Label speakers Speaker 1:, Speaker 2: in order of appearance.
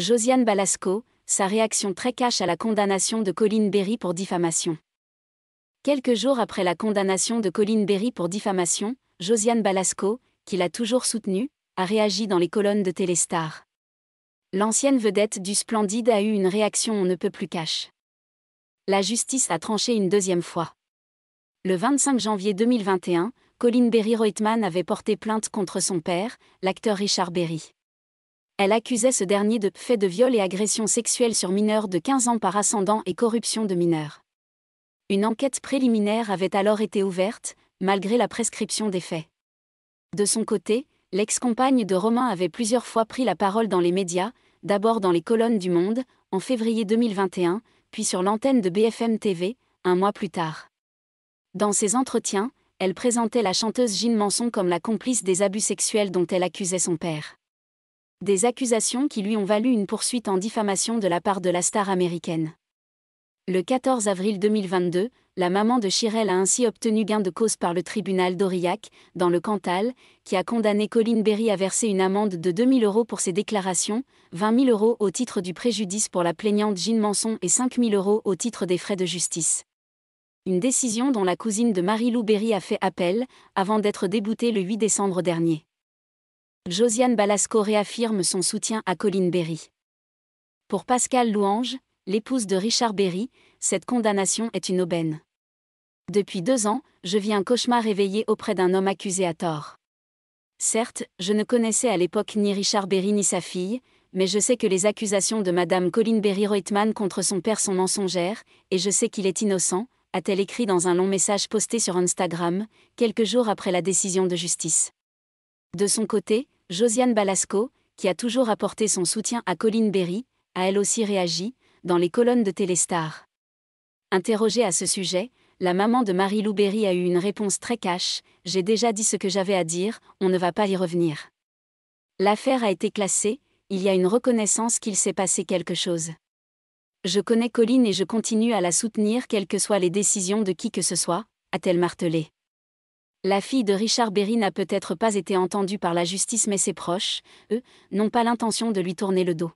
Speaker 1: Josiane Balasco, sa réaction très cash à la condamnation de Colin Berry pour diffamation. Quelques jours après la condamnation de Colin Berry pour diffamation, Josiane Balasco, qui l'a toujours soutenue, a réagi dans les colonnes de Téléstar. L'ancienne vedette du Splendide a eu une réaction on ne peut plus cash. La justice a tranché une deuxième fois. Le 25 janvier 2021, Colin Berry Reutemann avait porté plainte contre son père, l'acteur Richard Berry. Elle accusait ce dernier de faits de viol et agression sexuelle sur mineurs de 15 ans par ascendant et corruption de mineurs. Une enquête préliminaire avait alors été ouverte, malgré la prescription des faits. De son côté, l'ex-compagne de Romain avait plusieurs fois pris la parole dans les médias, d'abord dans les colonnes du Monde, en février 2021, puis sur l'antenne de BFM TV, un mois plus tard. Dans ses entretiens, elle présentait la chanteuse Jeanne Manson comme la complice des abus sexuels dont elle accusait son père. Des accusations qui lui ont valu une poursuite en diffamation de la part de la star américaine. Le 14 avril 2022, la maman de Chirel a ainsi obtenu gain de cause par le tribunal d'Aurillac, dans le Cantal, qui a condamné Colin Berry à verser une amende de 2 000 € pour ses déclarations, 20 000 € au titre du préjudice pour la plaignante Jeanne Manson et 5 000 € au titre des frais de justice. Une décision dont la cousine de Marie-Lou Berry a fait appel, avant d'être déboutée le 8 décembre dernier. Josiane Balasco réaffirme son soutien à Colin Berry. Pour Pascale Louange, l'épouse de Richard Berry, cette condamnation est une aubaine. Depuis 2 ans, je vis un cauchemar éveillé auprès d'un homme accusé à tort. Certes, je ne connaissais à l'époque ni Richard Berry ni sa fille, mais je sais que les accusations de Madame Colin Berry Reutemann contre son père sont mensongères, et je sais qu'il est innocent, a-t-elle écrit dans un long message posté sur Instagram, quelques jours après la décision de justice. De son côté, Josiane Balasco, qui a toujours apporté son soutien à Colin Berry, a elle aussi réagi, dans les colonnes de Téléstar. Interrogée à ce sujet, la maman de Marie-Lou Berry a eu une réponse très cash, « J'ai déjà dit ce que j'avais à dire, on ne va pas y revenir. » L'affaire a été classée, il y a une reconnaissance qu'il s'est passé quelque chose. Je connais Colin et je continue à la soutenir quelles que soient les décisions de qui que ce soit, a-t-elle martelé. La fille de Richard Berry n'a peut-être pas été entendue par la justice mais ses proches, eux, n'ont pas l'intention de lui tourner le dos.